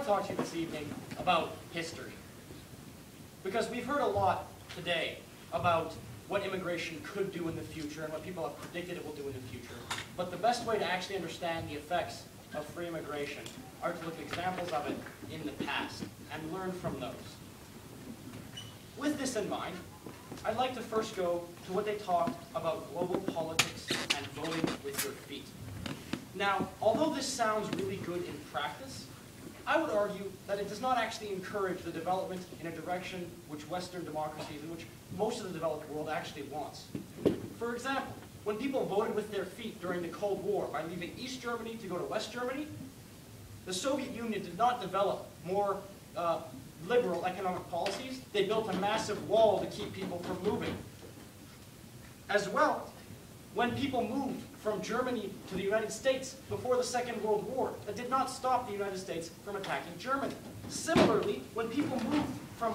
to talk to you this evening about history. Because we've heard a lot today about what immigration could do in the future and what people have predicted it will do in the future. But the best way to actually understand the effects of free immigration are to look at examples of it in the past and learn from those. With this in mind, I'd like to first go to what they talked about global politics and voting with your feet. Now, although this sounds really good in practice, I would argue that it does not actually encourage the development in a direction which Western democracies and which most of the developed world actually wants. For example, when people voted with their feet during the Cold War by leaving East Germany to go to West Germany, the Soviet Union did not develop more liberal economic policies. They built a massive wall to keep people from moving. As well, when people moved from Germany to the United States before the Second World War, that did not stop the United States from attacking Germany. Similarly, when people moved from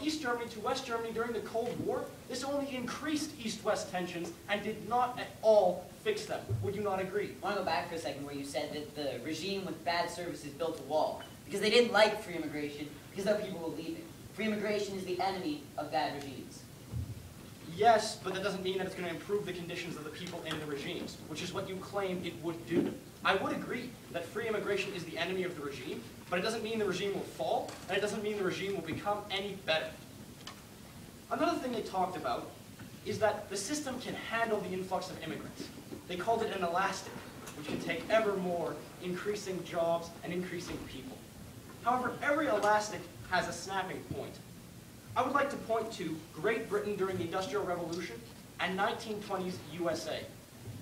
East Germany to West Germany during the Cold War, this only increased East-West tensions and did not at all fix them. Would you not agree? I want to go back for a second where you said that the regime with bad services built a wall because they didn't like free immigration because other people were leaving. Free immigration is the enemy of bad regimes. Yes, but that doesn't mean that it's going to improve the conditions of the people in the regimes, which is what you claim it would do. I would agree that free immigration is the enemy of the regime, but it doesn't mean the regime will fall, and it doesn't mean the regime will become any better. Another thing they talked about is that the system can handle the influx of immigrants. They called it an elastic, which can take ever more, increasing jobs and increasing people. However, every elastic has a snapping point. I would like to point to Great Britain during the Industrial Revolution and 1920s USA.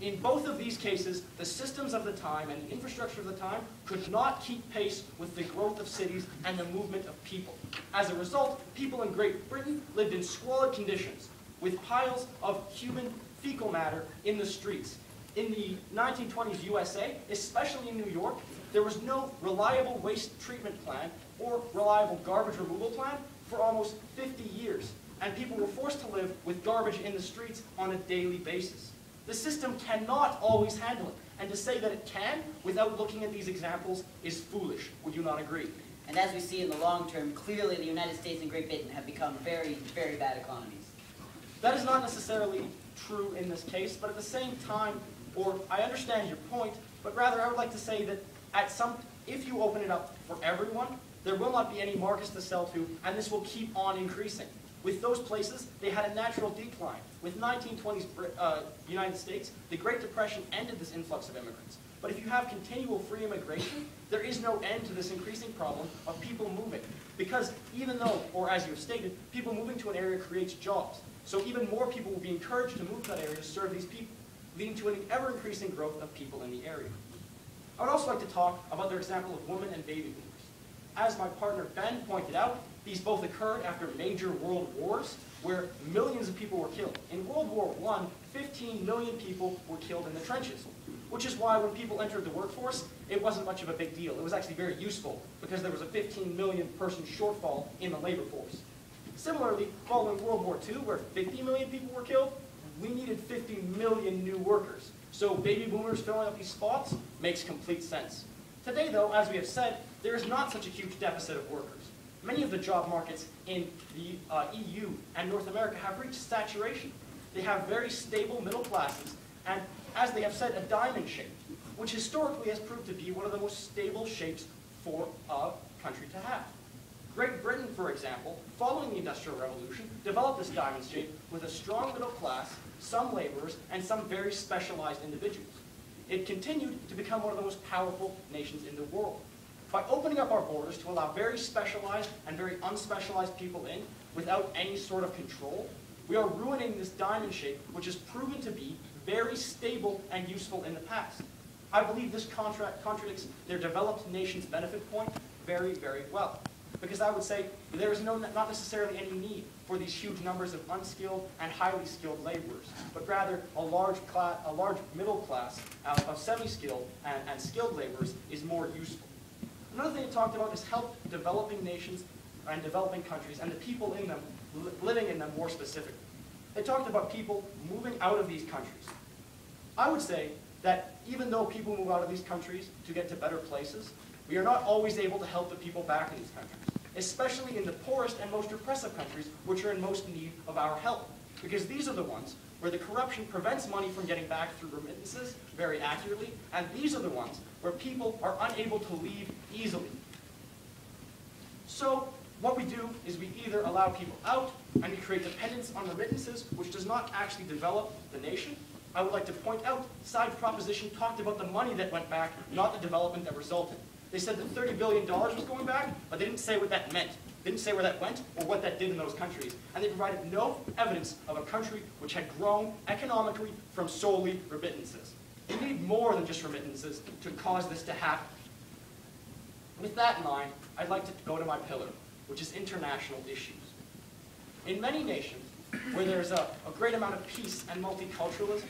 In both of these cases, the systems of the time and the infrastructure of the time could not keep pace with the growth of cities and the movement of people. As a result, people in Great Britain lived in squalid conditions with piles of human fecal matter in the streets. In the 1920s USA, especially in New York, there was no reliable waste treatment plan or reliable garbage removal plan for almost 50 years, and people were forced to live with garbage in the streets on a daily basis. The system cannot always handle it, and to say that it can without looking at these examples is foolish. Would you not agree? And as we see in the long term, clearly the United States and Great Britain have become very, very bad economies. That is not necessarily true in this case, but at the same time, or I understand your point, but rather I would like to say that if you open it up for everyone, there will not be any markets to sell to, and this will keep on increasing. With those places, they had a natural decline. With 1920s United States, the Great Depression ended this influx of immigrants. But if you have continual free immigration, there is no end to this increasing problem of people moving. Because even though, or as you have stated, people moving to an area creates jobs. So even more people will be encouraged to move to that area to serve these people, leading to an ever-increasing growth of people in the area. I would also like to talk about their example of women and baby boomers. As my partner Ben pointed out, these both occurred after major world wars where millions of people were killed. In World War I, 15 million people were killed in the trenches, which is why when people entered the workforce, it wasn't much of a big deal. It was actually very useful because there was a 15 million person shortfall in the labor force. Similarly, following World War II, where 50 million people were killed, we needed 50 million new workers. So baby boomers filling up these spots makes complete sense. Today, though, as we have said, there is not such a huge deficit of workers. Many of the job markets in the EU and North America have reached saturation. They have very stable middle classes, and as they have said, a diamond shape, which historically has proved to be one of the most stable shapes for a country to have. Great Britain, for example, following the Industrial Revolution, developed this diamond shape with a strong middle class, some laborers, and some very specialized individuals. It continued to become one of the most powerful nations in the world. By opening up our borders to allow very specialized and very unspecialized people in without any sort of control, we are ruining this diamond shape, which has proven to be very stable and useful in the past. I believe this contradicts their developed nation's benefit point very, very well. Because I would say there is not necessarily any need for these huge numbers of unskilled and highly skilled laborers, but rather a large middle class of semi-skilled and skilled laborers is more useful. Another thing they talked about is help developing nations and developing countries and the people in them, living in them more specifically. They talked about people moving out of these countries. I would say that even though people move out of these countries to get to better places, we are not always able to help the people back in these countries, especially in the poorest and most repressive countries, which are in most need of our help. Because these are the ones where the corruption prevents money from getting back through remittances very accurately, and these are the ones where people are unable to leave easily. So what we do is we either allow people out and we create dependence on remittances, which does not actually develop the nation. I would like to point out, side proposition talked about the money that went back, not the development that resulted. They said that $30 billion was going back, but they didn't say what that meant. They didn't say where that went or what that did in those countries. And they provided no evidence of a country which had grown economically from solely remittances. We need more than just remittances to cause this to happen. With that in mind, I'd like to go to my pillar, which is international issues. In many nations where there's a great amount of peace and multiculturalism,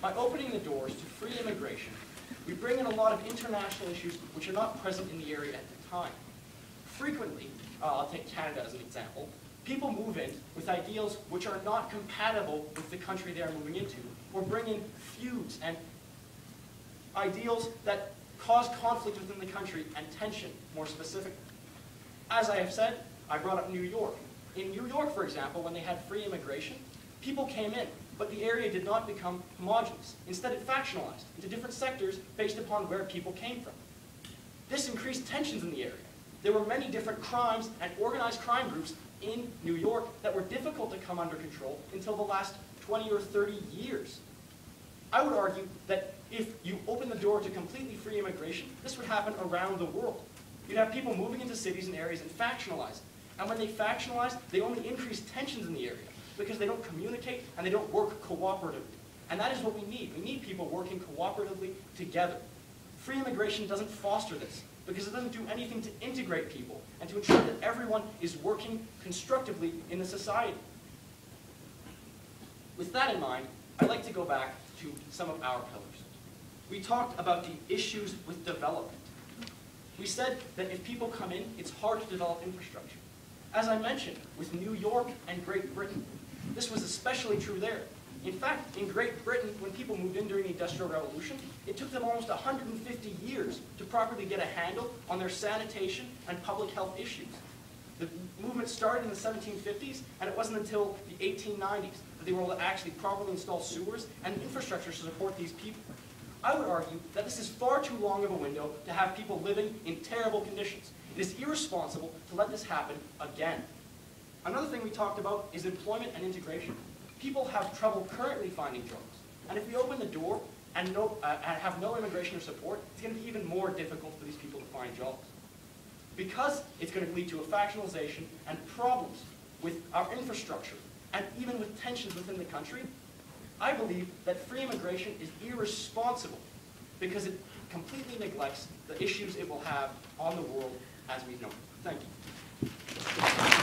by opening the doors to free immigration, we bring in a lot of international issues which are not present in the area at the time. Frequently, I'll take Canada as an example, people move in with ideals which are not compatible with the country they are moving into, or bring in feuds and ideals that cause conflict within the country and tension, more specifically. As I have said, I brought up New York. In New York, for example, when they had free immigration, people came in, but the area did not become homogeneous. Instead, it factionalized into different sectors based upon where people came from. This increased tensions in the area. There were many different crimes and organized crime groups in New York that were difficult to come under control until the last 20 or 30 years. I would argue that if you open the door to completely free immigration, this would happen around the world. You'd have people moving into cities and areas and factionalizing. And when they factionalize, they only increase tensions in the area because they don't communicate and they don't work cooperatively. And that is what we need. We need people working cooperatively together. Free immigration doesn't foster this because it doesn't do anything to integrate people and to ensure that everyone is working constructively in the society. With that in mind, I'd like to go back to some of our pillars. We talked about the issues with development. We said that if people come in, it's hard to develop infrastructure. As I mentioned, with New York and Great Britain, this was especially true there. In fact, in Great Britain, when people moved in during the Industrial Revolution, it took them almost 150 years to properly get a handle on their sanitation and public health issues. The movement started in the 1750s, and it wasn't until the 1890s that they were able to actually properly install sewers and infrastructure to support these people. I would argue that this is far too long of a window to have people living in terrible conditions. It is irresponsible to let this happen again. Another thing we talked about is employment and integration. People have trouble currently finding jobs. And if we open the door and have no immigration or support, it's going to be even more difficult for these people to find jobs. Because it's going to lead to a factionalization and problems with our infrastructure, and even with tensions within the country, I believe that free immigration is irresponsible because it completely neglects the issues it will have on the world as we know it. Thank you.